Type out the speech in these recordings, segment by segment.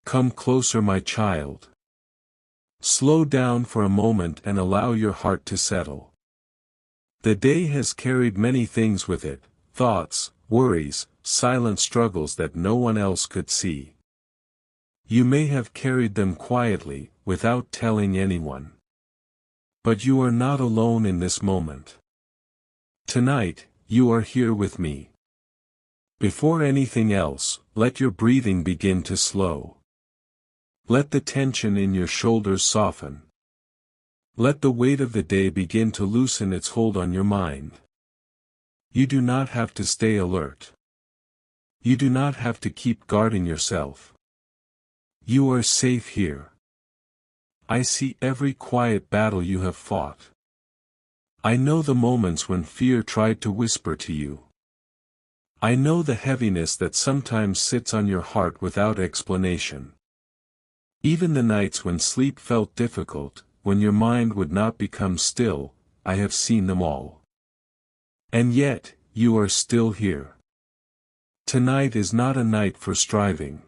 Come closer, my child. Slow down for a moment and allow your heart to settle. The day has carried many things with it, thoughts, worries, silent struggles that no one else could see. You may have carried them quietly, without telling anyone. But you are not alone in this moment. Tonight, you are here with me. Before anything else, let your breathing begin to slow. Let the tension in your shoulders soften. Let the weight of the day begin to loosen its hold on your mind. You do not have to stay alert. You do not have to keep guarding yourself. You are safe here. I see every quiet battle you have fought. I know the moments when fear tried to whisper to you. I know the heaviness that sometimes sits on your heart without explanation. Even the nights when sleep felt difficult, when your mind would not become still, I have seen them all. And yet, you are still here. Tonight is not a night for striving.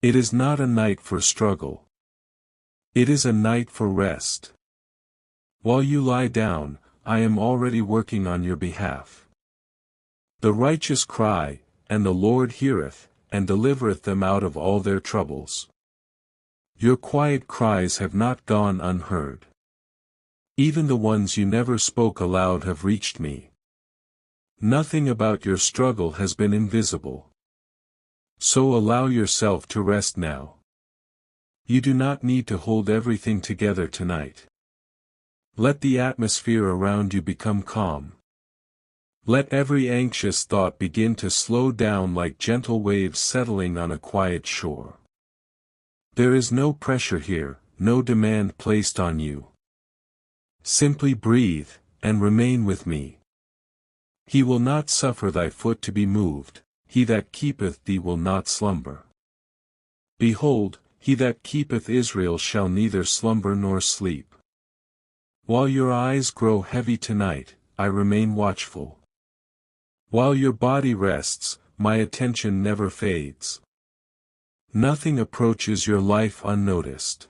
It is not a night for struggle. It is a night for rest. While you lie down, I am already working on your behalf. The righteous cry, and the Lord heareth, and delivereth them out of all their troubles. Your quiet cries have not gone unheard. Even the ones you never spoke aloud have reached me. Nothing about your struggle has been invisible. So allow yourself to rest now. You do not need to hold everything together tonight. Let the atmosphere around you become calm. Let every anxious thought begin to slow down like gentle waves settling on a quiet shore. There is no pressure here, no demand placed on you. Simply breathe, and remain with me. He will not suffer thy foot to be moved, he that keepeth thee will not slumber. Behold, he that keepeth Israel shall neither slumber nor sleep. While your eyes grow heavy tonight, I remain watchful. While your body rests, my attention never fades. Nothing approaches your life unnoticed.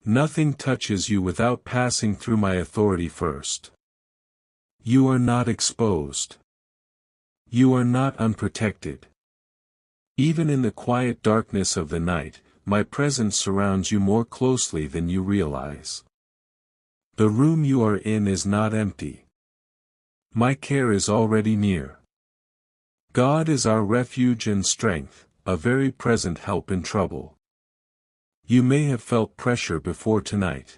Nothing touches you without passing through my authority first. You are not exposed. You are not unprotected. Even in the quiet darkness of the night, my presence surrounds you more closely than you realize. The room you are in is not empty. My care is already near. God is our refuge and strength, a very present help in trouble. You may have felt pressure before tonight.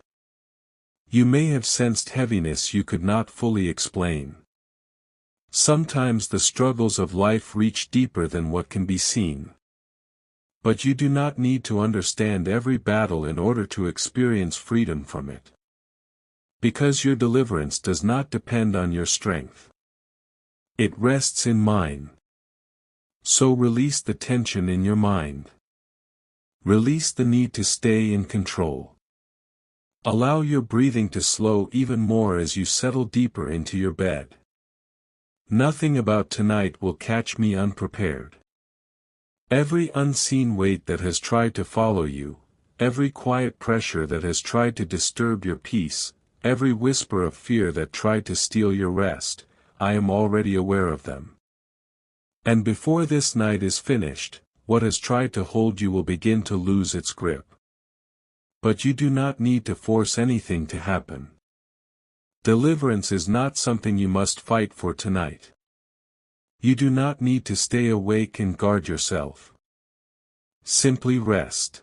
You may have sensed heaviness you could not fully explain. Sometimes the struggles of life reach deeper than what can be seen. But you do not need to understand every battle in order to experience freedom from it. Because your deliverance does not depend on your strength. It rests in mine. So release the tension in your mind. Release the need to stay in control. Allow your breathing to slow even more as you settle deeper into your bed. Nothing about tonight will catch me unprepared. Every unseen weight that has tried to follow you, every quiet pressure that has tried to disturb your peace, every whisper of fear that tried to steal your rest, I am already aware of them. And before this night is finished, what has tried to hold you will begin to lose its grip. But you do not need to force anything to happen. Deliverance is not something you must fight for tonight. You do not need to stay awake and guard yourself. Simply rest.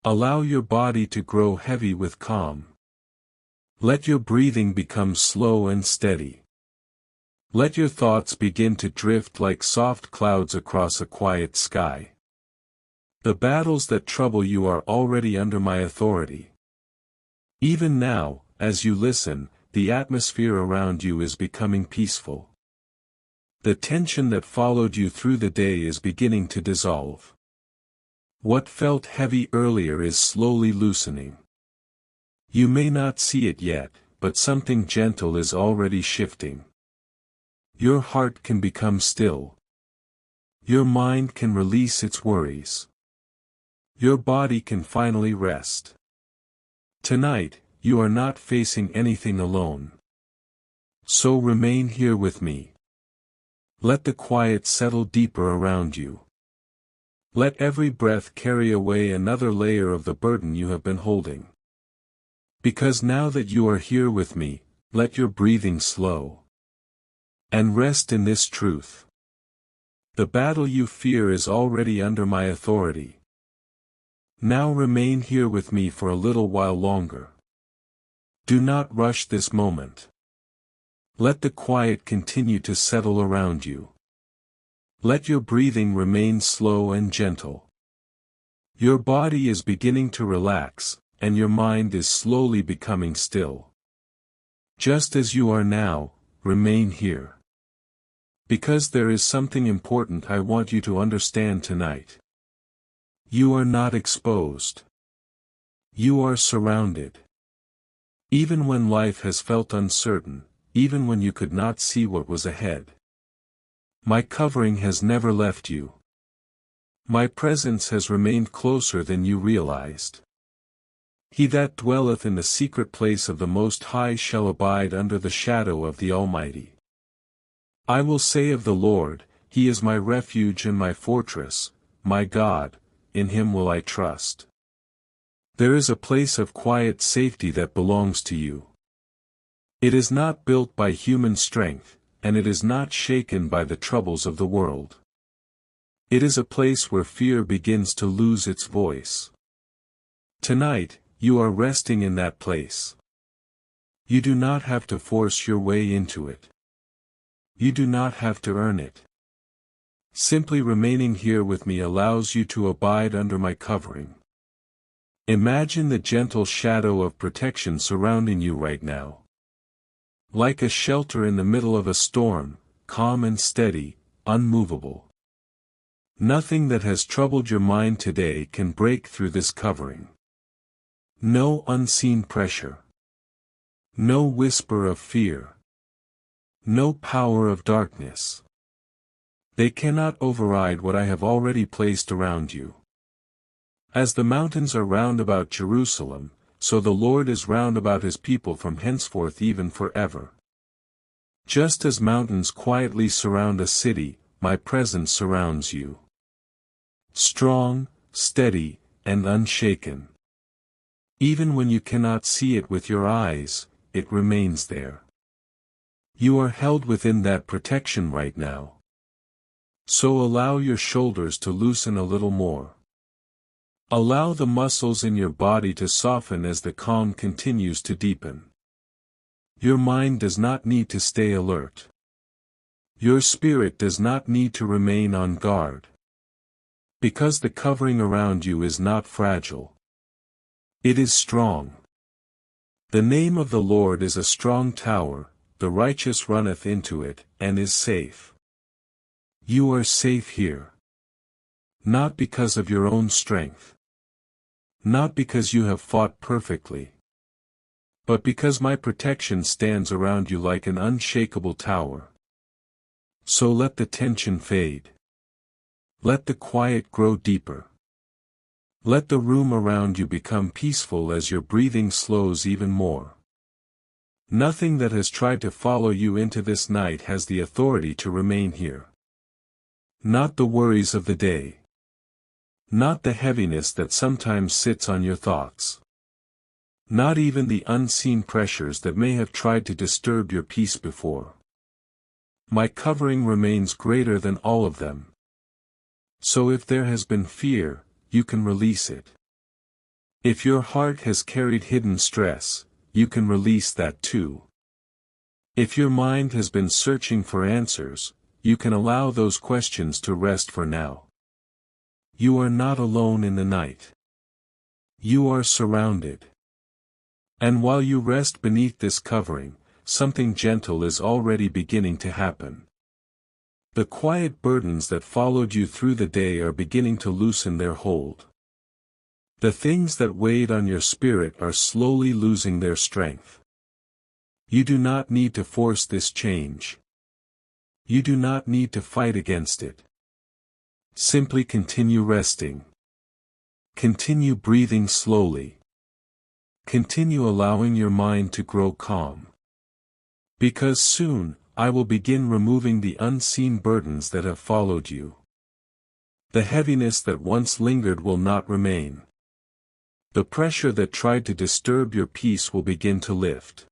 Allow your body to grow heavy with calm. Let your breathing become slow and steady. Let your thoughts begin to drift like soft clouds across a quiet sky. The battles that trouble you are already under my authority. Even now, as you listen, the atmosphere around you is becoming peaceful. The tension that followed you through the day is beginning to dissolve. What felt heavy earlier is slowly loosening. You may not see it yet, but something gentle is already shifting. Your heart can become still. Your mind can release its worries. Your body can finally rest. Tonight, you are not facing anything alone. So remain here with me. Let the quiet settle deeper around you. Let every breath carry away another layer of the burden you have been holding. Because now that you are here with me, let your breathing slow. And rest in this truth. The battle you fear is already under my authority. Now remain here with me for a little while longer. Do not rush this moment. Let the quiet continue to settle around you. Let your breathing remain slow and gentle. Your body is beginning to relax, and your mind is slowly becoming still. Just as you are now, remain here. Because there is something important I want you to understand tonight. You are not exposed. You are surrounded. Even when life has felt uncertain, even when you could not see what was ahead. My covering has never left you. My presence has remained closer than you realized. He that dwelleth in the secret place of the Most High shall abide under the shadow of the Almighty. I will say of the Lord, He is my refuge and my fortress, my God, in Him will I trust. There is a place of quiet safety that belongs to you. It is not built by human strength, and it is not shaken by the troubles of the world. It is a place where fear begins to lose its voice. Tonight, you are resting in that place. You do not have to force your way into it. You do not have to earn it. Simply remaining here with me allows you to abide under my covering. Imagine the gentle shadow of protection surrounding you right now. Like a shelter in the middle of a storm, calm and steady, unmovable. Nothing that has troubled your mind today can break through this covering. No unseen pressure. No whisper of fear. No power of darkness. They cannot override what I have already placed around you. As the mountains are round about Jerusalem, so the Lord is round about His people from henceforth even forever. Just as mountains quietly surround a city, my presence surrounds you. Strong, steady, and unshaken. Even when you cannot see it with your eyes, it remains there. You are held within that protection right now. So allow your shoulders to loosen a little more. Allow the muscles in your body to soften as the calm continues to deepen. Your mind does not need to stay alert. Your spirit does not need to remain on guard. Because the covering around you is not fragile. It is strong. The name of the Lord is a strong tower, the righteous runneth into it, and is safe. You are safe here. Not because of your own strength. Not because you have fought perfectly. But because my protection stands around you like an unshakable tower. So let the tension fade. Let the quiet grow deeper. Let the room around you become peaceful as your breathing slows even more. Nothing that has tried to follow you into this night has the authority to remain here. Not the worries of the day. Not the heaviness that sometimes sits on your thoughts. Not even the unseen pressures that may have tried to disturb your peace before. My covering remains greater than all of them. So if there has been fear, you can release it. If your heart has carried hidden stress, you can release that too. If your mind has been searching for answers, you can allow those questions to rest for now. You are not alone in the night. You are surrounded. And while you rest beneath this covering, something gentle is already beginning to happen. The quiet burdens that followed you through the day are beginning to loosen their hold. The things that weighed on your spirit are slowly losing their strength. You do not need to force this change. You do not need to fight against it. Simply continue resting. Continue breathing slowly. Continue allowing your mind to grow calm. Because soon, I will begin removing the unseen burdens that have followed you. The heaviness that once lingered will not remain. The pressure that tried to disturb your peace will begin to lift.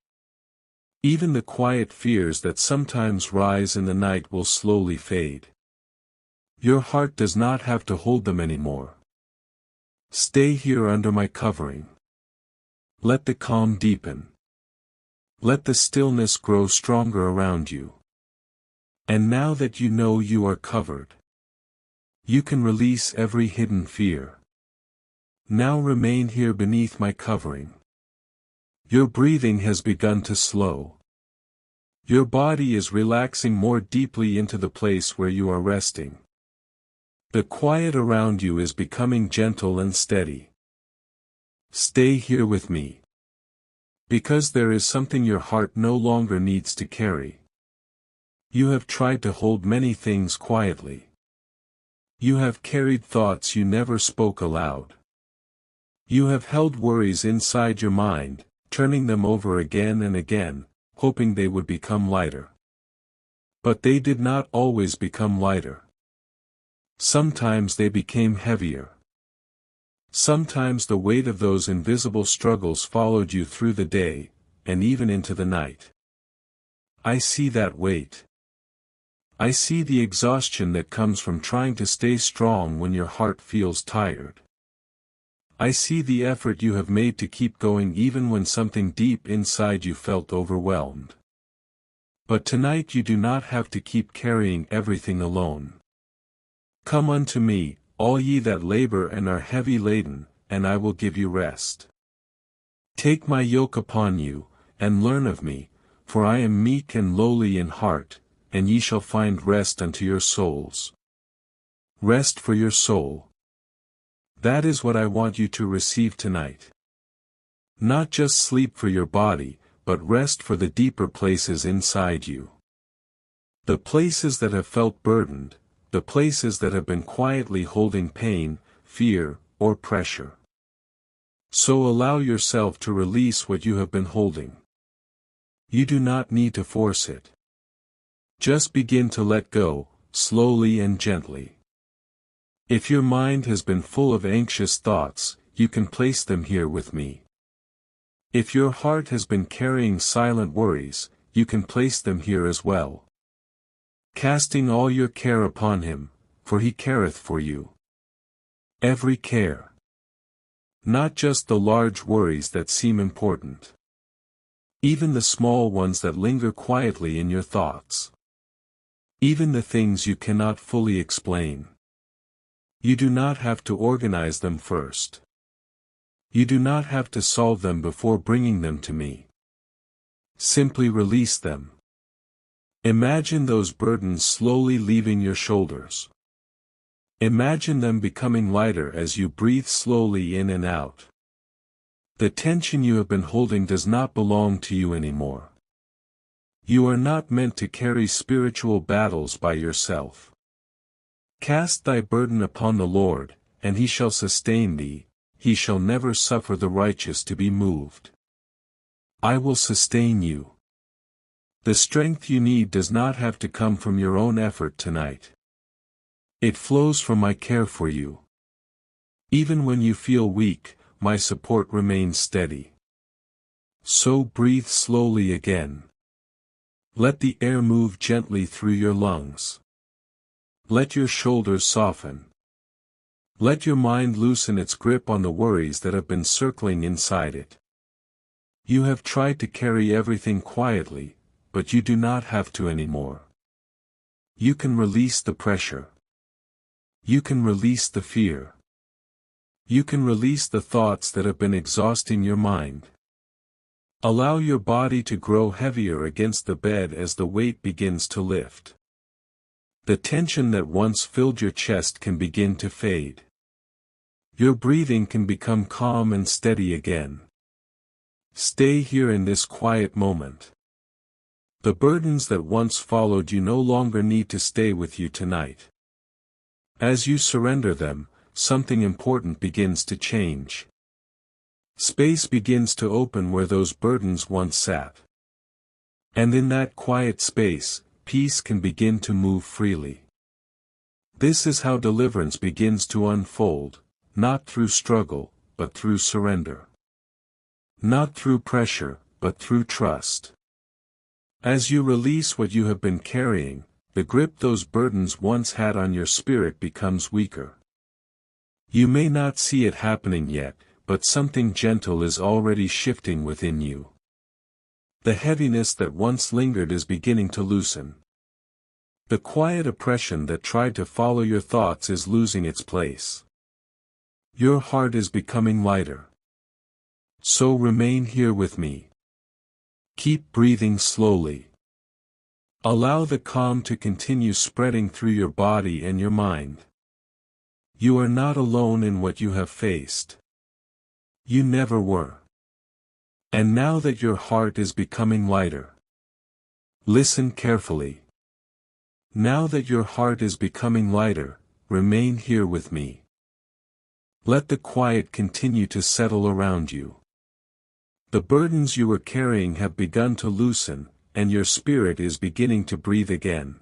Even the quiet fears that sometimes rise in the night will slowly fade. Your heart does not have to hold them anymore. Stay here under my covering. Let the calm deepen. Let the stillness grow stronger around you. And now that you know you are covered, you can release every hidden fear. Now remain here beneath my covering. Your breathing has begun to slow. Your body is relaxing more deeply into the place where you are resting. The quiet around you is becoming gentle and steady. Stay here with me. Because there is something your heart no longer needs to carry. You have tried to hold many things quietly. You have carried thoughts you never spoke aloud. You have held worries inside your mind, turning them over again and again, hoping they would become lighter. But they did not always become lighter. Sometimes they became heavier. Sometimes the weight of those invisible struggles followed you through the day, and even into the night. I see that weight. I see the exhaustion that comes from trying to stay strong when your heart feels tired. I see the effort you have made to keep going even when something deep inside you felt overwhelmed. But tonight you do not have to keep carrying everything alone. Come unto me, all ye that labor and are heavy laden, and I will give you rest. Take my yoke upon you, and learn of me, for I am meek and lowly in heart, and ye shall find rest unto your souls. Rest for your soul. That is what I want you to receive tonight. Not just sleep for your body, but rest for the deeper places inside you. The places that have felt burdened, the places that have been quietly holding pain, fear, or pressure. So allow yourself to release what you have been holding. You do not need to force it. Just begin to let go, slowly and gently. If your mind has been full of anxious thoughts, you can place them here with me. If your heart has been carrying silent worries, you can place them here as well. Casting all your care upon him, for he careth for you. Every care. Not just the large worries that seem important. Even the small ones that linger quietly in your thoughts. Even the things you cannot fully explain. You do not have to organize them first. You do not have to solve them before bringing them to me. Simply release them. Imagine those burdens slowly leaving your shoulders. Imagine them becoming lighter as you breathe slowly in and out. The tension you have been holding does not belong to you anymore. You are not meant to carry spiritual battles by yourself. Cast thy burden upon the Lord, and he shall sustain thee, he shall never suffer the righteous to be moved. I will sustain you. The strength you need does not have to come from your own effort tonight. It flows from my care for you. Even when you feel weak, my support remains steady. So breathe slowly again. Let the air move gently through your lungs. Let your shoulders soften. Let your mind loosen its grip on the worries that have been circling inside it. You have tried to carry everything quietly, but you do not have to anymore. You can release the pressure. You can release the fear. You can release the thoughts that have been exhausting your mind. Allow your body to grow heavier against the bed as the weight begins to lift. The tension that once filled your chest can begin to fade. Your breathing can become calm and steady again. Stay here in this quiet moment. The burdens that once followed you no longer need to stay with you tonight. As you surrender them, something important begins to change. Space begins to open where those burdens once sat. And in that quiet space, peace can begin to move freely. This is how deliverance begins to unfold, not through struggle, but through surrender. Not through pressure, but through trust. As you release what you have been carrying, the grip those burdens once had on your spirit becomes weaker. You may not see it happening yet, but something gentle is already shifting within you. The heaviness that once lingered is beginning to loosen. The quiet oppression that tried to follow your thoughts is losing its place. Your heart is becoming lighter. So remain here with me. Keep breathing slowly. Allow the calm to continue spreading through your body and your mind. You are not alone in what you have faced. You never were. And now that your heart is becoming lighter, listen carefully. Now that your heart is becoming lighter, remain here with me. Let the quiet continue to settle around you. The burdens you were carrying have begun to loosen, and your spirit is beginning to breathe again.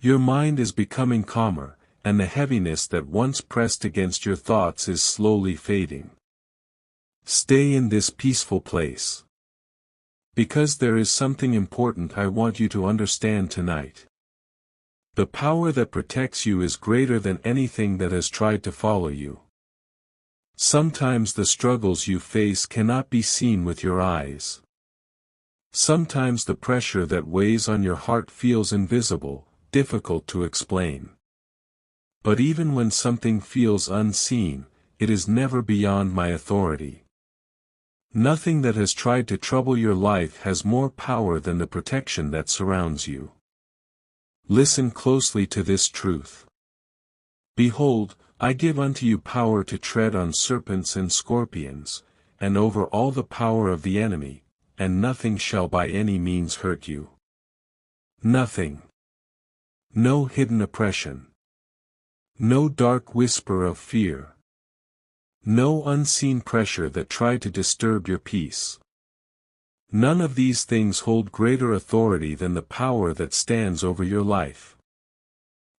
Your mind is becoming calmer, and the heaviness that once pressed against your thoughts is slowly fading. Stay in this peaceful place. Because there is something important I want you to understand tonight. The power that protects you is greater than anything that has tried to follow you. Sometimes the struggles you face cannot be seen with your eyes. Sometimes the pressure that weighs on your heart feels invisible, difficult to explain. But even when something feels unseen, it is never beyond my authority. Nothing that has tried to trouble your life has more power than the protection that surrounds you. Listen closely to this truth. Behold, I give unto you power to tread on serpents and scorpions, and over all the power of the enemy, and nothing shall by any means hurt you. Nothing. No hidden oppression. No dark whisper of fear. No unseen pressure that tried to disturb your peace. None of these things hold greater authority than the power that stands over your life.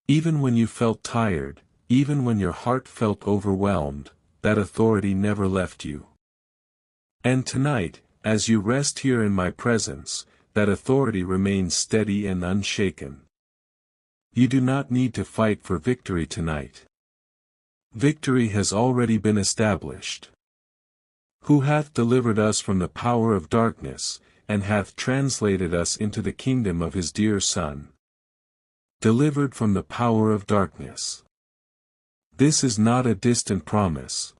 Even when you felt tired, even when your heart felt overwhelmed, that authority never left you. And tonight, as you rest here in my presence, that authority remains steady and unshaken. You do not need to fight for victory tonight. Victory has already been established. Who hath delivered us from the power of darkness, and hath translated us into the kingdom of his dear Son. Delivered from the power of darkness. This is not a distant promise.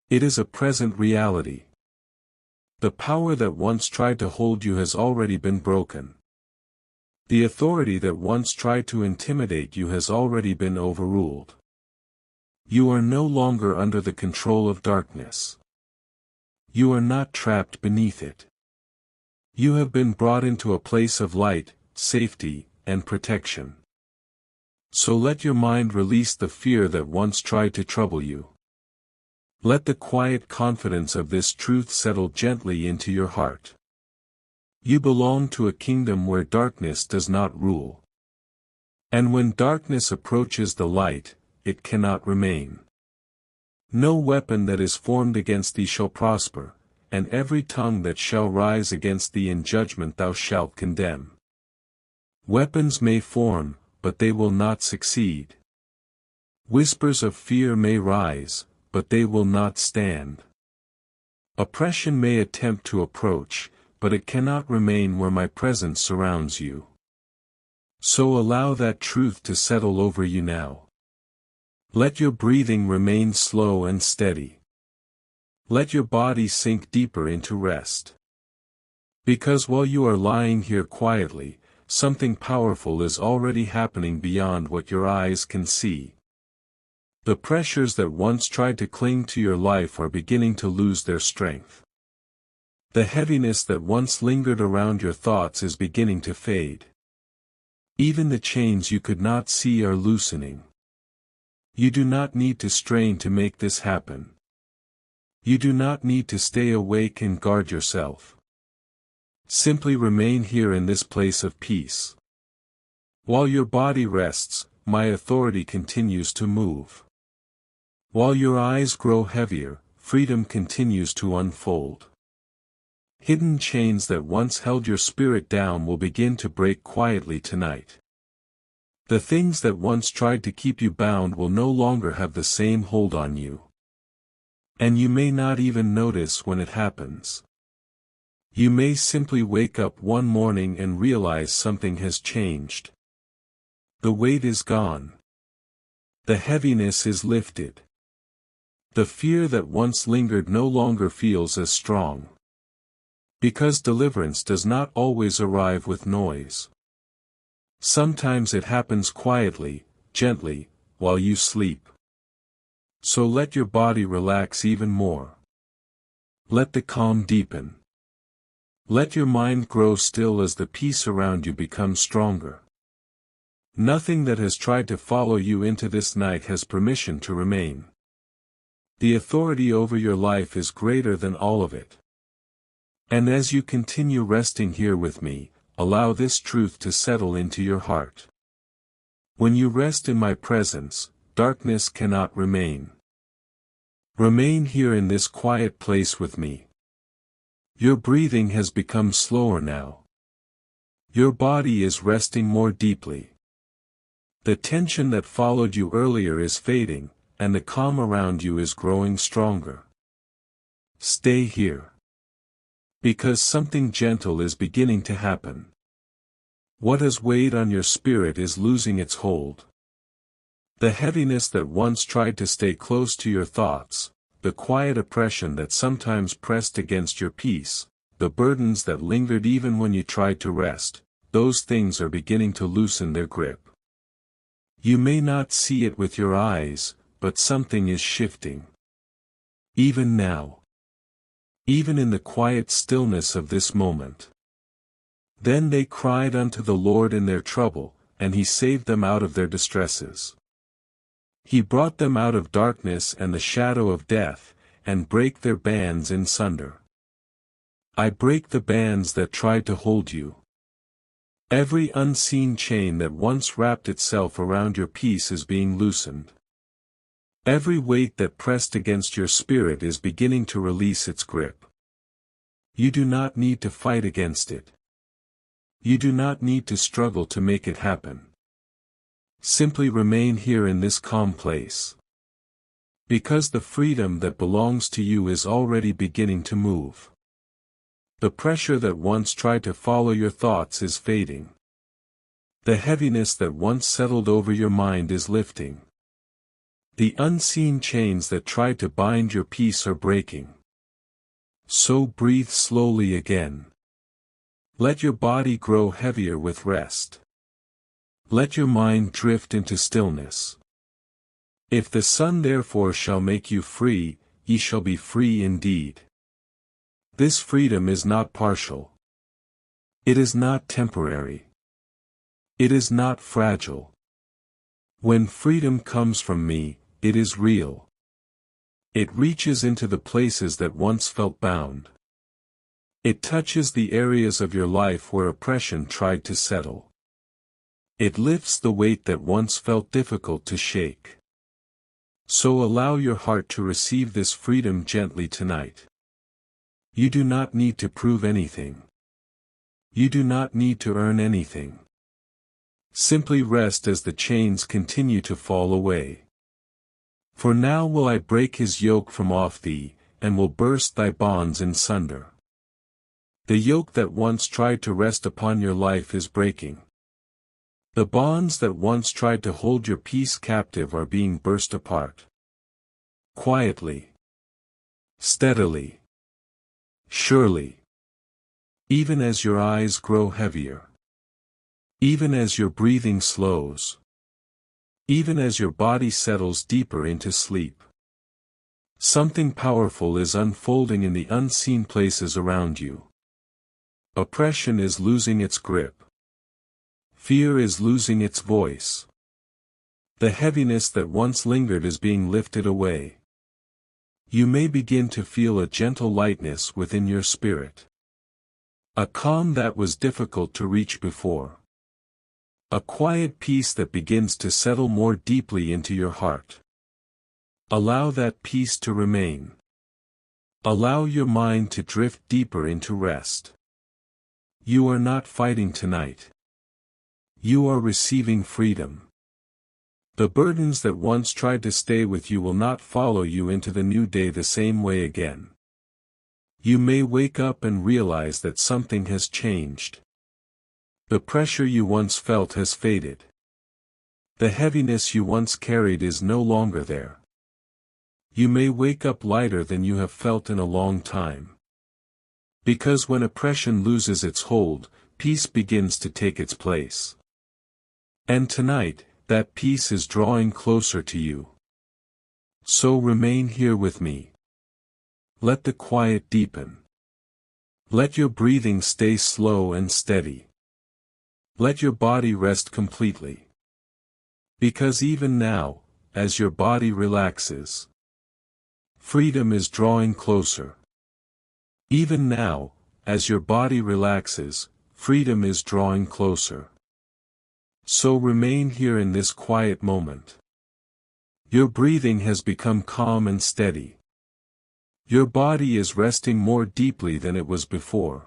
It is a present reality. The power that once tried to hold you has already been broken. The authority that once tried to intimidate you has already been overruled. You are no longer under the control of darkness. You are not trapped beneath it. You have been brought into a place of light, safety, and protection. So let your mind release the fear that once tried to trouble you. Let the quiet confidence of this truth settle gently into your heart. You belong to a kingdom where darkness does not rule. And when darkness approaches the light, it cannot remain. No weapon that is formed against thee shall prosper, and every tongue that shall rise against thee in judgment thou shalt condemn. Weapons may form, but they will not succeed. Whispers of fear may rise, but they will not stand. Oppression may attempt to approach, but it cannot remain where my presence surrounds you. So allow that truth to settle over you now. Let your breathing remain slow and steady. Let your body sink deeper into rest. Because while you are lying here quietly, something powerful is already happening beyond what your eyes can see. The pressures that once tried to cling to your life are beginning to lose their strength. The heaviness that once lingered around your thoughts is beginning to fade. Even the chains you could not see are loosening. You do not need to strain to make this happen. You do not need to stay awake and guard yourself. Simply remain here in this place of peace. While your body rests, my authority continues to move. While your eyes grow heavier, freedom continues to unfold. Hidden chains that once held your spirit down will begin to break quietly tonight. The things that once tried to keep you bound will no longer have the same hold on you. And you may not even notice when it happens. You may simply wake up one morning and realize something has changed. The weight is gone. The heaviness is lifted. The fear that once lingered no longer feels as strong. Because deliverance does not always arrive with noise. Sometimes it happens quietly, gently, while you sleep. So let your body relax even more. Let the calm deepen. Let your mind grow still as the peace around you becomes stronger. Nothing that has tried to follow you into this night has permission to remain. The authority over your life is greater than all of it. And as you continue resting here with me, allow this truth to settle into your heart. When you rest in my presence, darkness cannot remain. Remain here in this quiet place with me. Your breathing has become slower now. Your body is resting more deeply. The tension that followed you earlier is fading, and the calm around you is growing stronger. Stay here. Because something gentle is beginning to happen. What has weighed on your spirit is losing its hold. The heaviness that once tried to stay close to your thoughts, the quiet oppression that sometimes pressed against your peace, the burdens that lingered even when you tried to rest, those things are beginning to loosen their grip. You may not see it with your eyes, but something is shifting. Even now. Even in the quiet stillness of this moment. Then they cried unto the Lord in their trouble, and he saved them out of their distresses. He brought them out of darkness and the shadow of death, and brake their bands in sunder. I break the bands that tried to hold you. Every unseen chain that once wrapped itself around your peace is being loosened. Every weight that pressed against your spirit is beginning to release its grip. You do not need to fight against it. You do not need to struggle to make it happen. Simply remain here in this calm place. Because the freedom that belongs to you is already beginning to move. The pressure that once tried to follow your thoughts is fading. The heaviness that once settled over your mind is lifting. The unseen chains that tried to bind your peace are breaking. So breathe slowly again. Let your body grow heavier with rest. Let your mind drift into stillness. If the Son therefore shall make you free, ye shall be free indeed. This freedom is not partial. It is not temporary. It is not fragile. When freedom comes from me, it is real. It reaches into the places that once felt bound. It touches the areas of your life where oppression tried to settle. It lifts the weight that once felt difficult to shake. So allow your heart to receive this freedom gently tonight. You do not need to prove anything. You do not need to earn anything. Simply rest as the chains continue to fall away. For now will I break his yoke from off thee, and will burst thy bonds in sunder. The yoke that once tried to rest upon your life is breaking. The bonds that once tried to hold your peace captive are being burst apart. Quietly. Steadily. Surely. Even as your eyes grow heavier. Even as your breathing slows. Even as your body settles deeper into sleep. Something powerful is unfolding in the unseen places around you. Oppression is losing its grip. Fear is losing its voice. The heaviness that once lingered is being lifted away. You may begin to feel a gentle lightness within your spirit. A calm that was difficult to reach before. A quiet peace that begins to settle more deeply into your heart. Allow that peace to remain. Allow your mind to drift deeper into rest. You are not fighting tonight. You are receiving freedom. The burdens that once tried to stay with you will not follow you into the new day the same way again. You may wake up and realize that something has changed. The pressure you once felt has faded. The heaviness you once carried is no longer there. You may wake up lighter than you have felt in a long time. Because when oppression loses its hold, peace begins to take its place. And tonight, that peace is drawing closer to you. So remain here with me. Let the quiet deepen. Let your breathing stay slow and steady. Let your body rest completely. Because even now, as your body relaxes, freedom is drawing closer. Even now, as your body relaxes, freedom is drawing closer. So remain here in this quiet moment. Your breathing has become calm and steady. Your body is resting more deeply than it was before.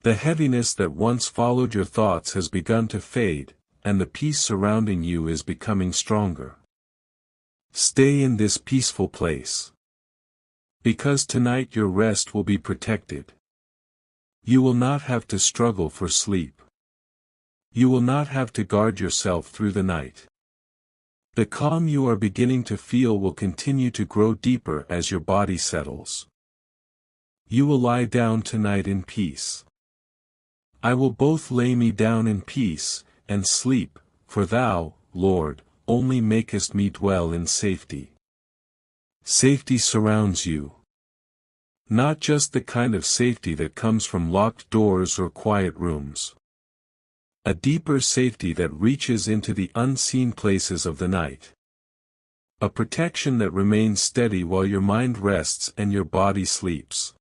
The heaviness that once followed your thoughts has begun to fade, and the peace surrounding you is becoming stronger. Stay in this peaceful place. Because tonight your rest will be protected. You will not have to struggle for sleep. You will not have to guard yourself through the night. The calm you are beginning to feel will continue to grow deeper as your body settles. You will lie down tonight in peace. I will both lay me down in peace, and sleep, for thou, Lord, only makest me dwell in safety. Safety surrounds you. Not just the kind of safety that comes from locked doors or quiet rooms. A deeper safety that reaches into the unseen places of the night. A protection that remains steady while your mind rests and your body sleeps.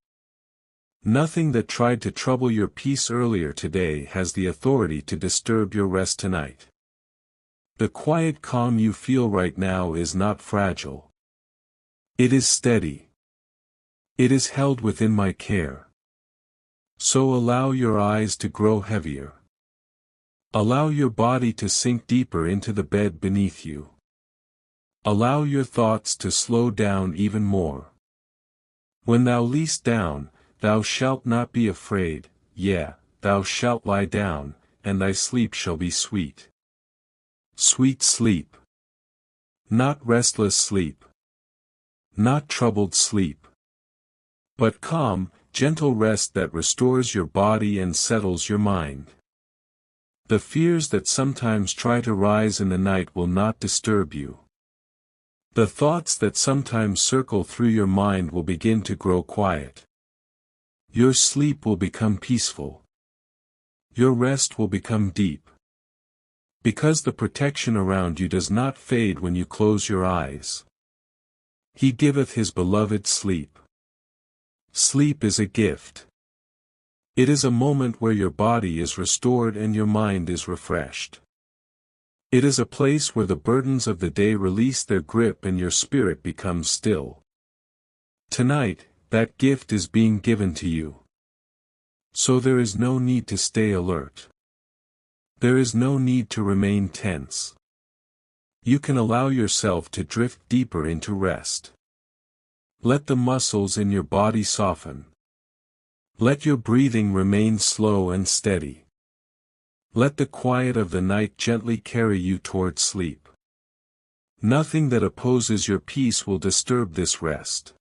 Nothing that tried to trouble your peace earlier today has the authority to disturb your rest tonight. The quiet calm you feel right now is not fragile. It is steady. It is held within my care. So allow your eyes to grow heavier. Allow your body to sink deeper into the bed beneath you. Allow your thoughts to slow down even more. When thou liest down, thou shalt not be afraid, yea, thou shalt lie down, and thy sleep shall be sweet. Sweet sleep. Not restless sleep. Not troubled sleep. But calm, gentle rest that restores your body and settles your mind. The fears that sometimes try to rise in the night will not disturb you. The thoughts that sometimes circle through your mind will begin to grow quiet. Your sleep will become peaceful. Your rest will become deep. Because the protection around you does not fade when you close your eyes. He giveth his beloved sleep. Sleep is a gift. It is a moment where your body is restored and your mind is refreshed. It is a place where the burdens of the day release their grip and your spirit becomes still. Tonight, that gift is being given to you. So there is no need to stay alert. There is no need to remain tense. You can allow yourself to drift deeper into rest. Let the muscles in your body soften. Let your breathing remain slow and steady. Let the quiet of the night gently carry you toward sleep. Nothing that opposes your peace will disturb this rest.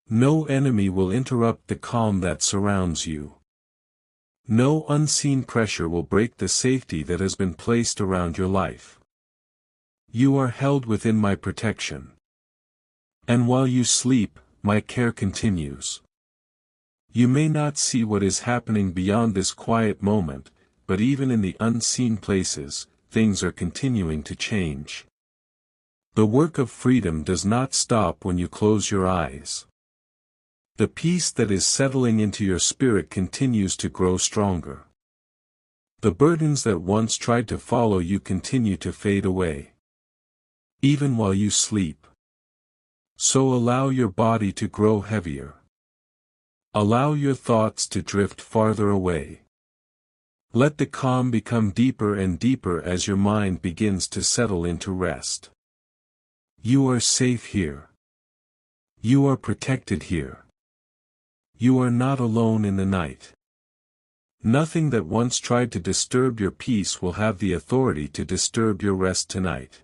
No enemy will interrupt the calm that surrounds you. No unseen pressure will break the safety that has been placed around your life. You are held within my protection. And while you sleep, my care continues. You may not see what is happening beyond this quiet moment, but even in the unseen places, things are continuing to change. The work of freedom does not stop when you close your eyes. The peace that is settling into your spirit continues to grow stronger. The burdens that once tried to follow you continue to fade away. Even while you sleep. So allow your body to grow heavier. Allow your thoughts to drift farther away. Let the calm become deeper and deeper as your mind begins to settle into rest. You are safe here. You are protected here. You are not alone in the night. Nothing that once tried to disturb your peace will have the authority to disturb your rest tonight.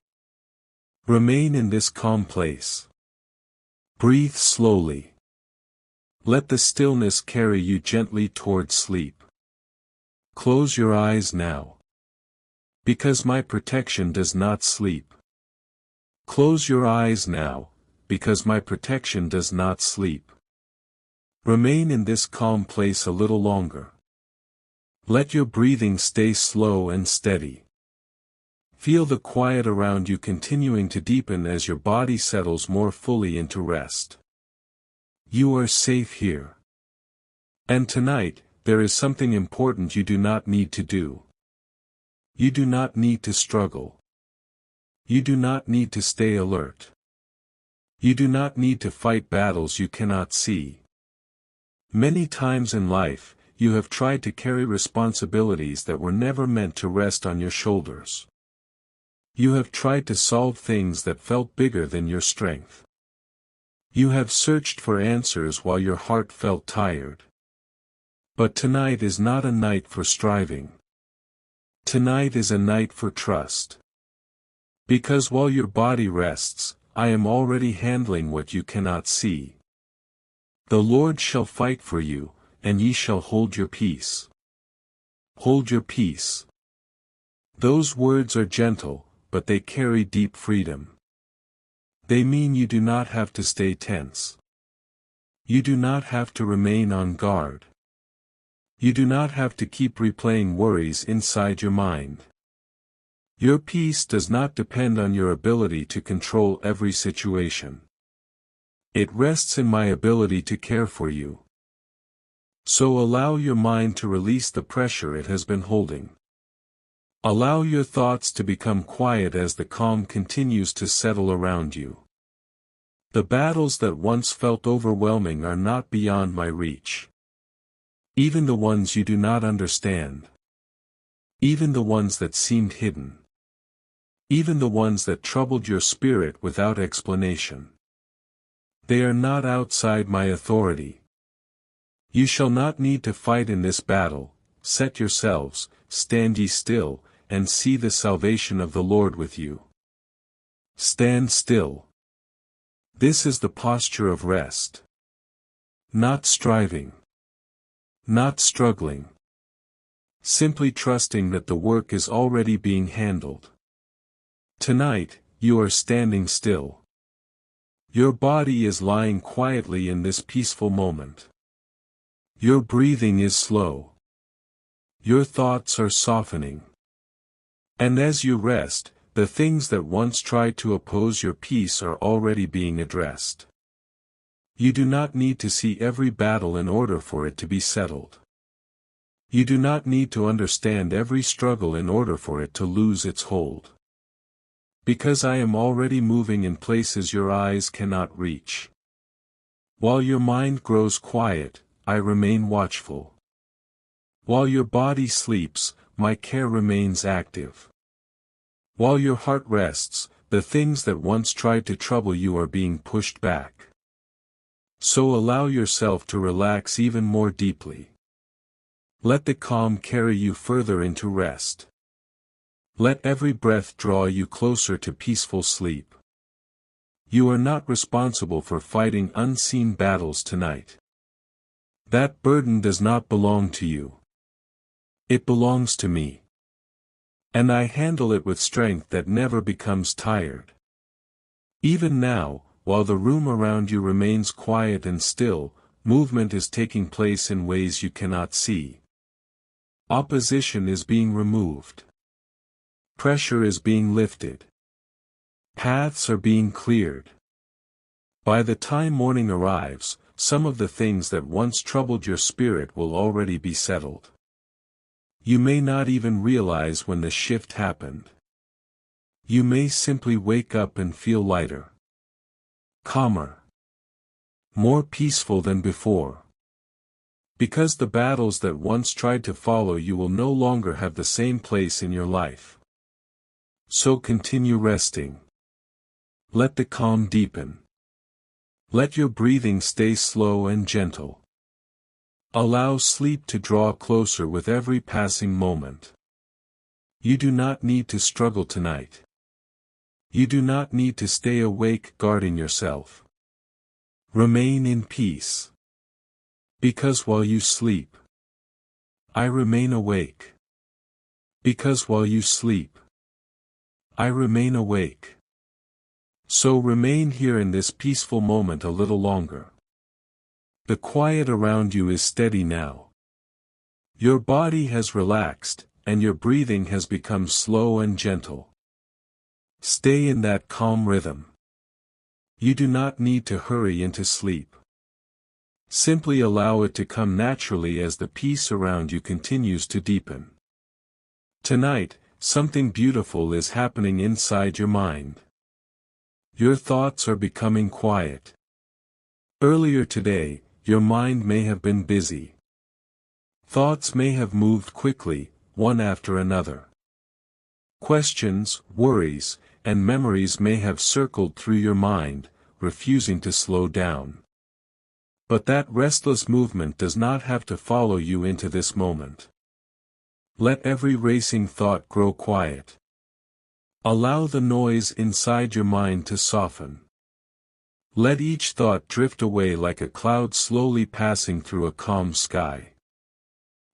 Remain in this calm place. Breathe slowly. Let the stillness carry you gently toward sleep. Close your eyes now. Because my protection does not sleep. Close your eyes now, because my protection does not sleep. Remain in this calm place a little longer. Let your breathing stay slow and steady. Feel the quiet around you continuing to deepen as your body settles more fully into rest. You are safe here. And tonight, there is something important you do not need to do. You do not need to struggle. You do not need to stay alert. You do not need to fight battles you cannot see. Many times in life, you have tried to carry responsibilities that were never meant to rest on your shoulders. You have tried to solve things that felt bigger than your strength. You have searched for answers while your heart felt tired. But tonight is not a night for striving. Tonight is a night for trust. Because while your body rests, I am already handling what you cannot see. The Lord shall fight for you, and ye shall hold your peace. Hold your peace. Those words are gentle, but they carry deep freedom. They mean you do not have to stay tense. You do not have to remain on guard. You do not have to keep replaying worries inside your mind. Your peace does not depend on your ability to control every situation. It rests in my ability to care for you. So allow your mind to release the pressure it has been holding. Allow your thoughts to become quiet as the calm continues to settle around you. The battles that once felt overwhelming are not beyond my reach. Even the ones you do not understand. Even the ones that seemed hidden. Even the ones that troubled your spirit without explanation. They are not outside my authority. You shall not need to fight in this battle. Set yourselves, stand ye still, and see the salvation of the Lord with you. Stand still. This is the posture of rest. Not striving. Not struggling. Simply trusting that the work is already being handled. Tonight, you are standing still. Your body is lying quietly in this peaceful moment. Your breathing is slow. Your thoughts are softening. And as you rest, the things that once tried to oppose your peace are already being addressed. You do not need to see every battle in order for it to be settled. You do not need to understand every struggle in order for it to lose its hold. Because I am already moving in places your eyes cannot reach. While your mind grows quiet, I remain watchful. While your body sleeps, my care remains active. While your heart rests, the things that once tried to trouble you are being pushed back. So allow yourself to relax even more deeply. Let the calm carry you further into rest. Let every breath draw you closer to peaceful sleep. You are not responsible for fighting unseen battles tonight. That burden does not belong to you. It belongs to me. And I handle it with strength that never becomes tired. Even now, while the room around you remains quiet and still, movement is taking place in ways you cannot see. Opposition is being removed. Pressure is being lifted. Paths are being cleared. By the time morning arrives, some of the things that once troubled your spirit will already be settled. You may not even realize when the shift happened. You may simply wake up and feel lighter, calmer, more peaceful than before. Because the battles that once tried to follow you will no longer have the same place in your life. So continue resting. Let the calm deepen. Let your breathing stay slow and gentle. Allow sleep to draw closer with every passing moment. You do not need to struggle tonight. You do not need to stay awake guarding yourself. Remain in peace. Because while you sleep, I remain awake. Because while you sleep, I remain awake. So remain here in this peaceful moment a little longer. The quiet around you is steady now. Your body has relaxed, and your breathing has become slow and gentle. Stay in that calm rhythm. You do not need to hurry into sleep. Simply allow it to come naturally as the peace around you continues to deepen. Tonight, something beautiful is happening inside your mind. Your thoughts are becoming quiet. Earlier today, your mind may have been busy. Thoughts may have moved quickly, one after another. Questions, worries, and memories may have circled through your mind, refusing to slow down. But that restless movement does not have to follow you into this moment. Let every racing thought grow quiet. Allow the noise inside your mind to soften. Let each thought drift away like a cloud slowly passing through a calm sky.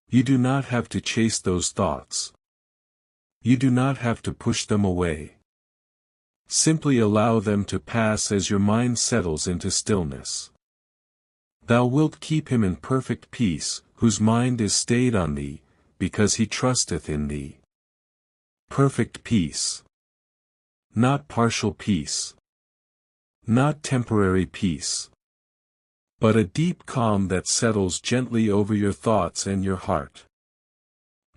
You do not have to chase those thoughts. You do not have to push them away. Simply allow them to pass as your mind settles into stillness. Thou wilt keep him in perfect peace, whose mind is stayed on thee, because he trusteth in thee. Perfect peace. Not partial peace. Not temporary peace. But a deep calm that settles gently over your thoughts and your heart.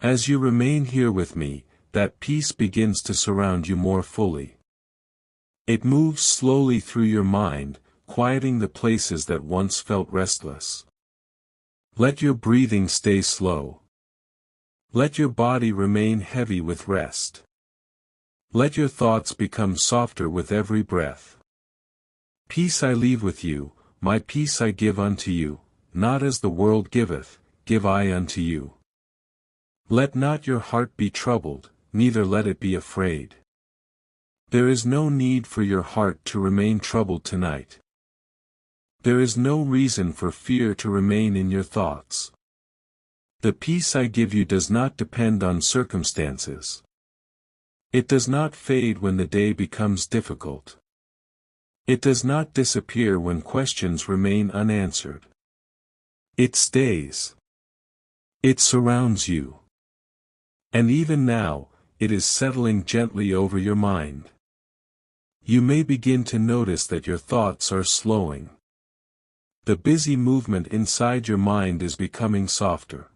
As you remain here with me, that peace begins to surround you more fully. It moves slowly through your mind, quieting the places that once felt restless. Let your breathing stay slow. Let your body remain heavy with rest. Let your thoughts become softer with every breath. Peace I leave with you, my peace I give unto you, not as the world giveth, give I unto you. Let not your heart be troubled, neither let it be afraid. There is no need for your heart to remain troubled tonight. There is no reason for fear to remain in your thoughts. The peace I give you does not depend on circumstances. It does not fade when the day becomes difficult. It does not disappear when questions remain unanswered. It stays. It surrounds you. And even now, it is settling gently over your mind. You may begin to notice that your thoughts are slowing. The busy movement inside your mind is becoming softer.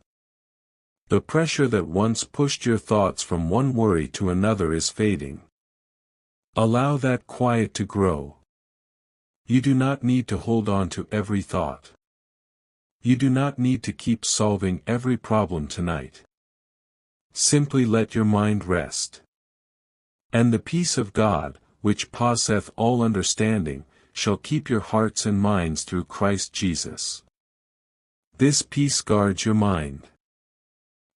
The pressure that once pushed your thoughts from one worry to another is fading. Allow that quiet to grow. You do not need to hold on to every thought. You do not need to keep solving every problem tonight. Simply let your mind rest. And the peace of God, which passeth all understanding, shall keep your hearts and minds through Christ Jesus. This peace guards your mind.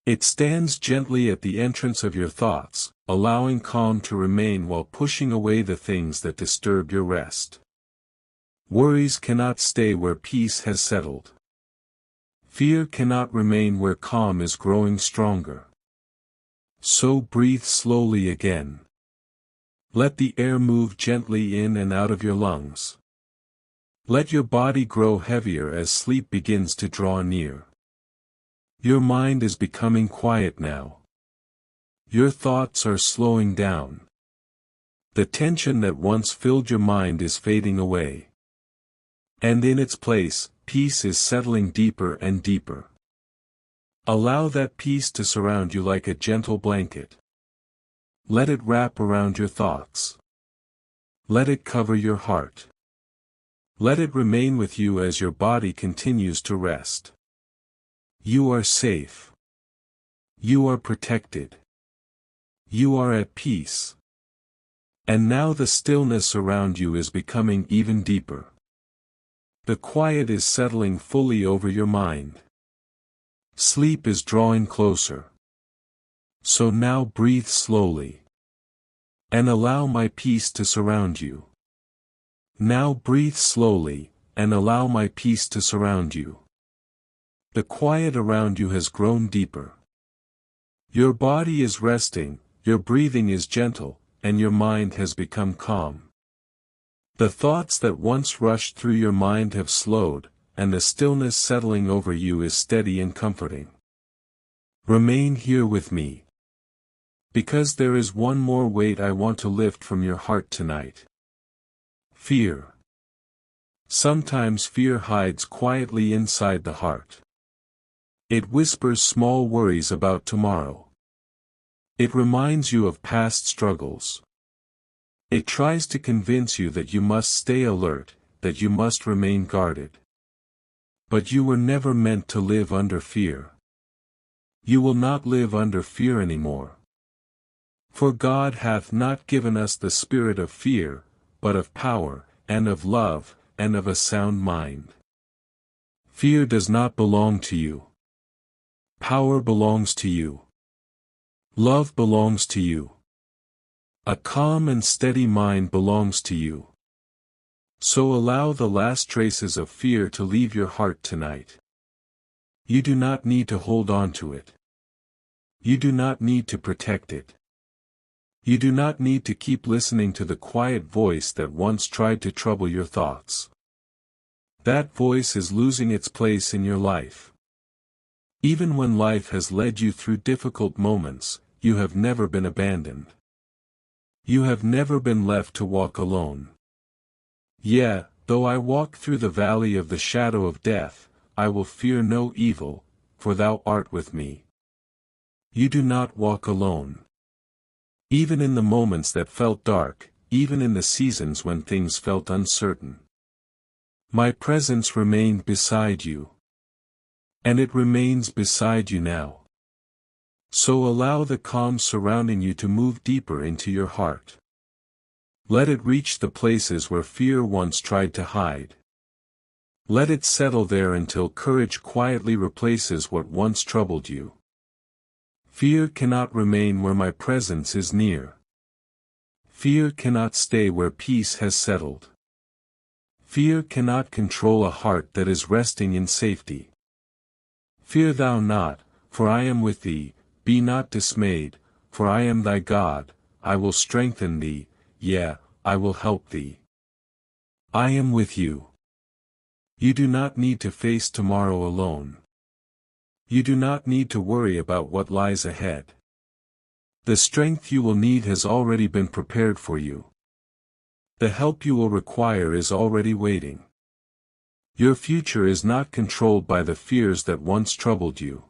It stands gently at the entrance of your thoughts, allowing calm to remain while pushing away the things that disturb your rest. Worries cannot stay where peace has settled. Fear cannot remain where calm is growing stronger. So breathe slowly again. Let the air move gently in and out of your lungs. Let your body grow heavier as sleep begins to draw near. Your mind is becoming quiet now. Your thoughts are slowing down. The tension that once filled your mind is fading away. And in its place, peace is settling deeper and deeper. Allow that peace to surround you like a gentle blanket. Let it wrap around your thoughts. Let it cover your heart. Let it remain with you as your body continues to rest. You are safe. You are protected. You are at peace. And now the stillness around you is becoming even deeper. The quiet is settling fully over your mind. Sleep is drawing closer. So now breathe slowly. And allow my peace to surround you. Now breathe slowly, and allow my peace to surround you. The quiet around you has grown deeper. Your body is resting, your breathing is gentle, and your mind has become calm. The thoughts that once rushed through your mind have slowed, and the stillness settling over you is steady and comforting. Remain here with me. Because there is one more weight I want to lift from your heart tonight. Fear. Sometimes fear hides quietly inside the heart. It whispers small worries about tomorrow. It reminds you of past struggles. It tries to convince you that you must stay alert, that you must remain guarded. But you were never meant to live under fear. You will not live under fear anymore. For God hath not given us the spirit of fear, but of power, and of love, and of a sound mind. Fear does not belong to you. Power belongs to you. Love belongs to you. A calm and steady mind belongs to you. So allow the last traces of fear to leave your heart tonight. You do not need to hold on to it. You do not need to protect it. You do not need to keep listening to the quiet voice that once tried to trouble your thoughts. That voice is losing its place in your life. Even when life has led you through difficult moments, you have never been abandoned. You have never been left to walk alone. Yea, though I walk through the valley of the shadow of death, I will fear no evil, for thou art with me. You do not walk alone. Even in the moments that felt dark, even in the seasons when things felt uncertain, my presence remained beside you. And it remains beside you now. So allow the calm surrounding you to move deeper into your heart. Let it reach the places where fear once tried to hide. Let it settle there until courage quietly replaces what once troubled you. Fear cannot remain where my presence is near. Fear cannot stay where peace has settled. Fear cannot control a heart that is resting in safety. Fear thou not, for I am with thee, be not dismayed, for I am thy God, I will strengthen thee, yea, I will help thee. I am with you. You do not need to face tomorrow alone. You do not need to worry about what lies ahead. The strength you will need has already been prepared for you. The help you will require is already waiting. Your future is not controlled by the fears that once troubled you.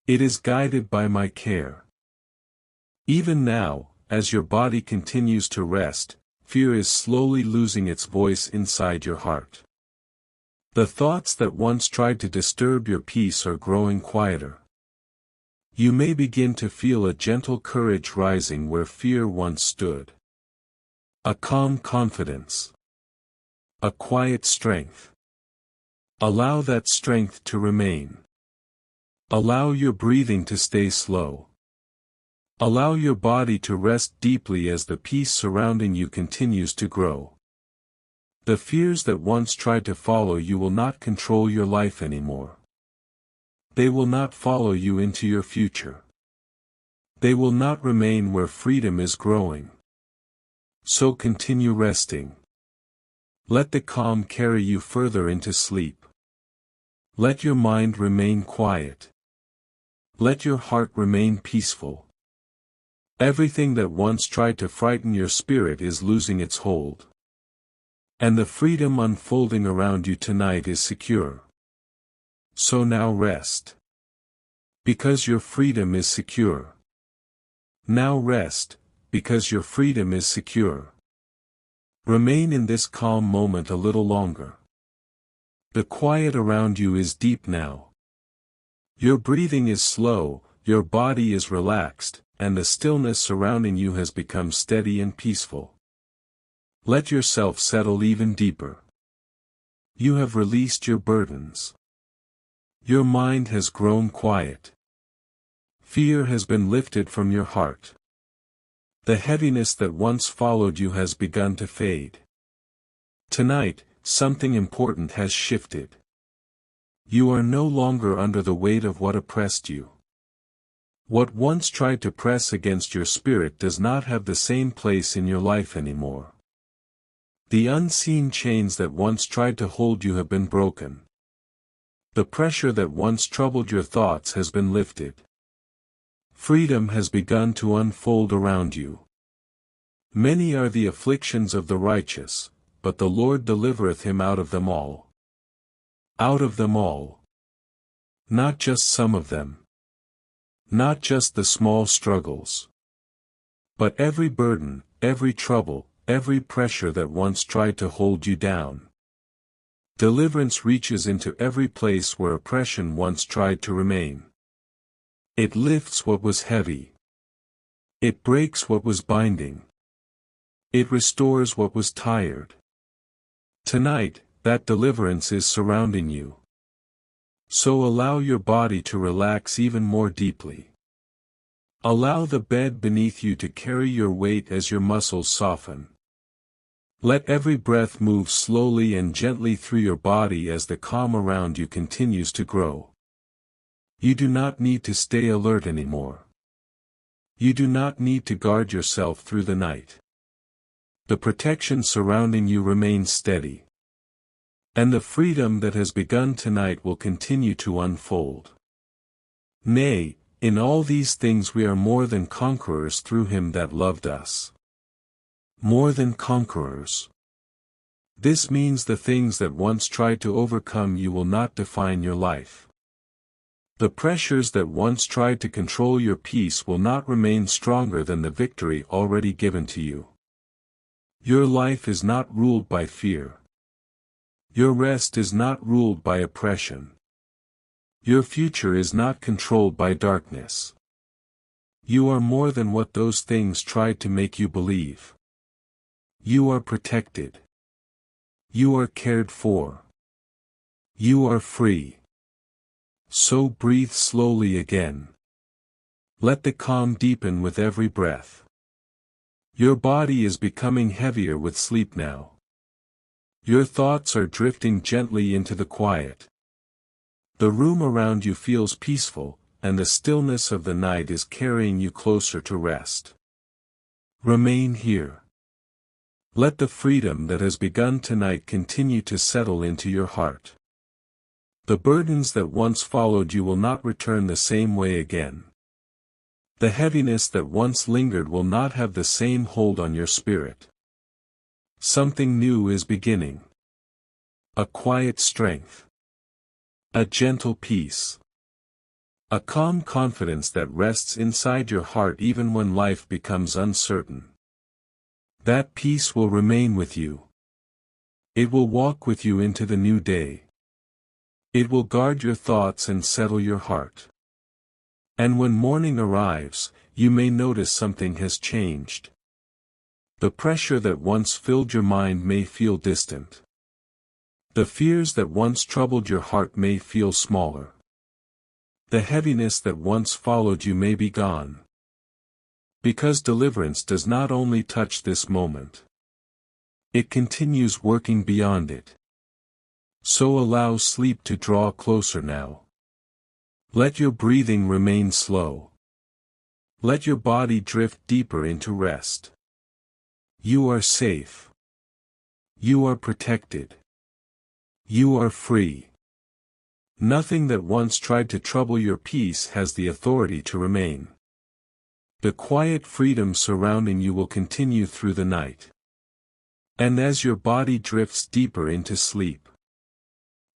It is guided by my care. Even now, as your body continues to rest, fear is slowly losing its voice inside your heart. The thoughts that once tried to disturb your peace are growing quieter. You may begin to feel a gentle courage rising where fear once stood. A calm confidence. A quiet strength. Allow that strength to remain. Allow your breathing to stay slow. Allow your body to rest deeply as the peace surrounding you continues to grow. The fears that once tried to follow you will not control your life anymore. They will not follow you into your future. They will not remain where freedom is growing. So continue resting. Let the calm carry you further into sleep. Let your mind remain quiet. Let your heart remain peaceful. Everything that once tried to frighten your spirit is losing its hold. And the freedom unfolding around you tonight is secure. So now rest. Because your freedom is secure. Now rest, because your freedom is secure. Remain in this calm moment a little longer. The quiet around you is deep now. Your breathing is slow, your body is relaxed, and the stillness surrounding you has become steady and peaceful. Let yourself settle even deeper. You have released your burdens. Your mind has grown quiet. Fear has been lifted from your heart. The heaviness that once followed you has begun to fade. Tonight, something important has shifted. You are no longer under the weight of what oppressed you. What once tried to press against your spirit does not have the same place in your life anymore. The unseen chains that once tried to hold you have been broken. The pressure that once troubled your thoughts has been lifted. Freedom has begun to unfold around you. Many are the afflictions of the righteous, but the Lord delivereth him out of them all. Out of them all. Not just some of them. Not just the small struggles. But every burden, every trouble, every pressure that once tried to hold you down. Deliverance reaches into every place where oppression once tried to remain. It lifts what was heavy. It breaks what was binding. It restores what was tired. Tonight, that deliverance is surrounding you. So allow your body to relax even more deeply. Allow the bed beneath you to carry your weight as your muscles soften. Let every breath move slowly and gently through your body as the calm around you continues to grow. You do not need to stay alert anymore. You do not need to guard yourself through the night. The protection surrounding you remains steady. And the freedom that has begun tonight will continue to unfold. Nay, in all these things we are more than conquerors through him that loved us. More than conquerors. This means the things that once tried to overcome you will not define your life. The pressures that once tried to control your peace will not remain stronger than the victory already given to you. Your life is not ruled by fear. Your rest is not ruled by oppression. Your future is not controlled by darkness. You are more than what those things tried to make you believe. You are protected. You are cared for. You are free. So breathe slowly again. Let the calm deepen with every breath. Your body is becoming heavier with sleep now. Your thoughts are drifting gently into the quiet. The room around you feels peaceful, and the stillness of the night is carrying you closer to rest. Remain here. Let the freedom that has begun tonight continue to settle into your heart. The burdens that once followed you will not return the same way again. The heaviness that once lingered will not have the same hold on your spirit. Something new is beginning. A quiet strength. A gentle peace. A calm confidence that rests inside your heart even when life becomes uncertain. That peace will remain with you. It will walk with you into the new day. It will guard your thoughts and settle your heart. And when morning arrives, you may notice something has changed. The pressure that once filled your mind may feel distant. The fears that once troubled your heart may feel smaller. The heaviness that once followed you may be gone. Because deliverance does not only touch this moment. It continues working beyond it. So allow sleep to draw closer now. Let your breathing remain slow. Let your body drift deeper into rest. You are safe. You are protected. You are free. Nothing that once tried to trouble your peace has the authority to remain. The quiet freedom surrounding you will continue through the night. And as your body drifts deeper into sleep.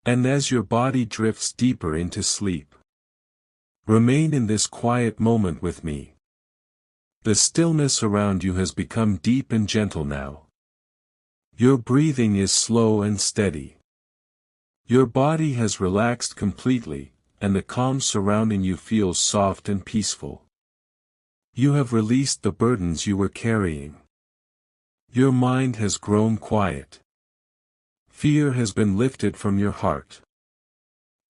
And as your body drifts deeper into sleep. Remain in this quiet moment with me. The stillness around you has become deep and gentle now. Your breathing is slow and steady. Your body has relaxed completely, and the calm surrounding you feels soft and peaceful. You have released the burdens you were carrying. Your mind has grown quiet. Fear has been lifted from your heart.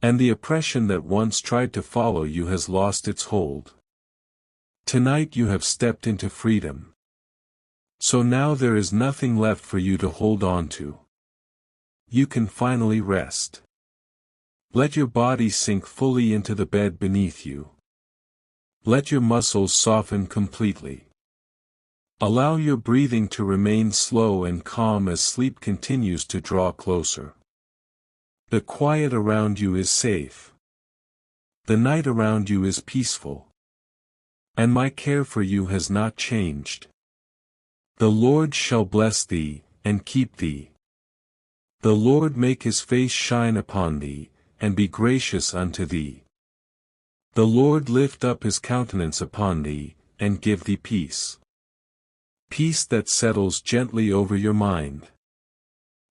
And the oppression that once tried to follow you has lost its hold. Tonight you have stepped into freedom. So now there is nothing left for you to hold on to. You can finally rest. Let your body sink fully into the bed beneath you. Let your muscles soften completely. Allow your breathing to remain slow and calm as sleep continues to draw closer. The quiet around you is safe. The night around you is peaceful. And my care for you has not changed. The Lord shall bless thee, and keep thee. The Lord make his face shine upon thee, and be gracious unto thee. The Lord lift up his countenance upon thee, and give thee peace. Peace that settles gently over your mind.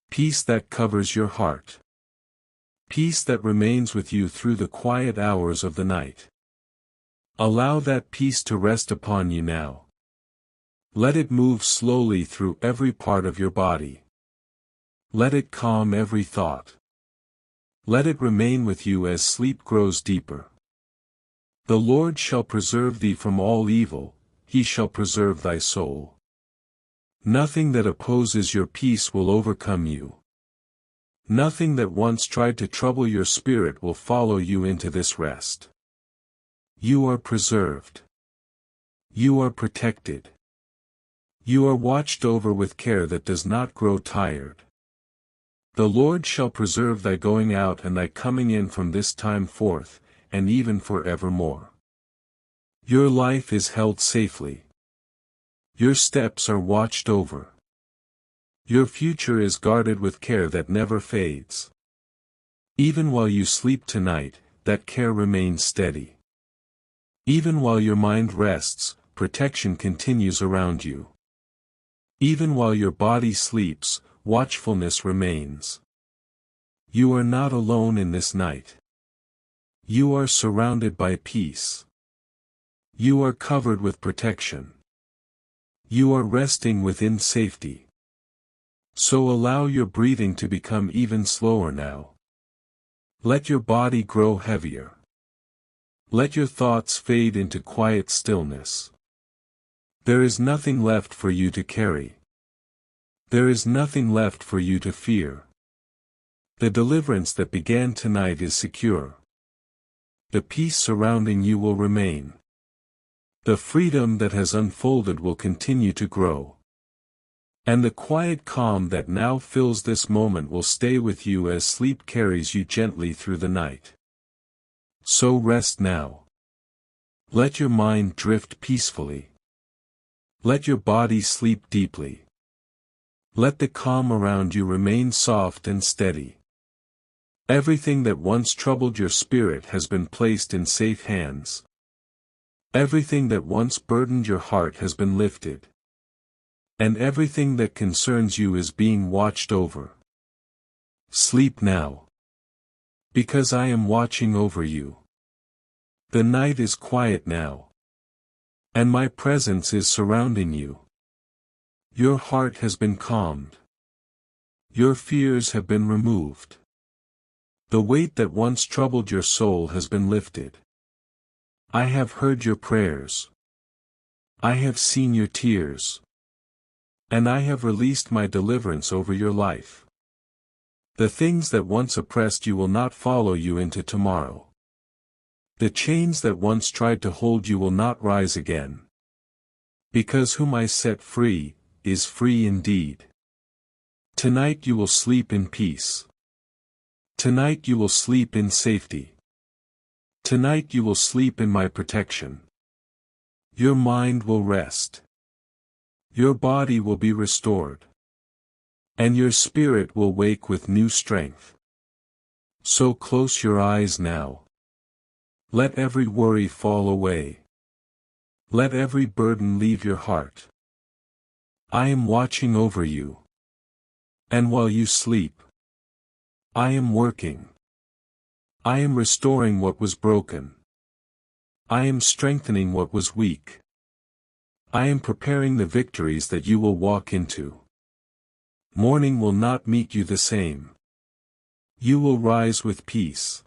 Peace that covers your heart. Peace that remains with you through the quiet hours of the night. Allow that peace to rest upon you now. Let it move slowly through every part of your body. Let it calm every thought. Let it remain with you as sleep grows deeper. The Lord shall preserve thee from all evil, he shall preserve thy soul. Nothing that opposes your peace will overcome you. Nothing that once tried to trouble your spirit will follow you into this rest. You are preserved. You are protected. You are watched over with care that does not grow tired. The Lord shall preserve thy going out and thy coming in from this time forth, and even forevermore. Your life is held safely. Your steps are watched over. Your future is guarded with care that never fades. Even while you sleep tonight, that care remains steady. Even while your mind rests, protection continues around you. Even while your body sleeps, watchfulness remains. You are not alone in this night. You are surrounded by peace. You are covered with protection. You are resting within safety. So allow your breathing to become even slower now. Let your body grow heavier. Let your thoughts fade into quiet stillness. There is nothing left for you to carry. There is nothing left for you to fear. The deliverance that began tonight is secure. The peace surrounding you will remain. The freedom that has unfolded will continue to grow. And the quiet calm that now fills this moment will stay with you as sleep carries you gently through the night. So rest now. Let your mind drift peacefully. Let your body sleep deeply. Let the calm around you remain soft and steady. Everything that once troubled your spirit has been placed in safe hands. Everything that once burdened your heart has been lifted. And everything that concerns you is being watched over. Sleep now. Because I am watching over you. The night is quiet now. And my presence is surrounding you. Your heart has been calmed. Your fears have been removed. The weight that once troubled your soul has been lifted. I have heard your prayers. I have seen your tears. And I have released my deliverance over your life. The things that once oppressed you will not follow you into tomorrow. The chains that once tried to hold you will not rise again. Because whom I set free, is free indeed. Tonight you will sleep in peace. Tonight you will sleep in safety. Tonight you will sleep in my protection. Your mind will rest. Your body will be restored. And your spirit will wake with new strength. So close your eyes now. Let every worry fall away. Let every burden leave your heart. I am watching over you. And while you sleep, I am working. I am restoring what was broken. I am strengthening what was weak. I am preparing the victories that you will walk into. Morning will not meet you the same. You will rise with peace.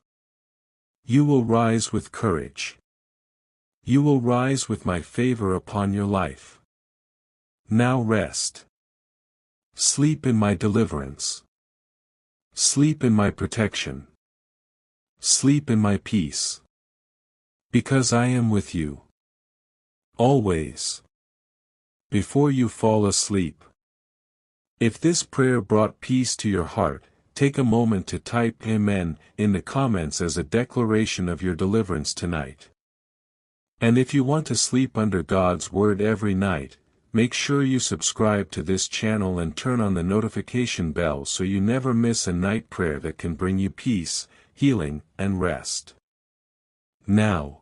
You will rise with courage. You will rise with my favor upon your life. Now rest. Sleep in my deliverance. Sleep in my protection. Sleep in my peace. Because I am with you. Always. Before you fall asleep. If this prayer brought peace to your heart, take a moment to type Amen in the comments as a declaration of your deliverance tonight. And if you want to sleep under God's Word every night, make sure you subscribe to this channel and turn on the notification bell so you never miss a night prayer that can bring you peace, healing, and rest. Now,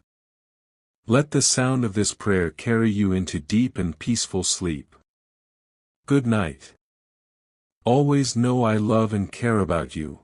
let the sound of this prayer carry you into deep and peaceful sleep. Good night. Always know I love and care about you.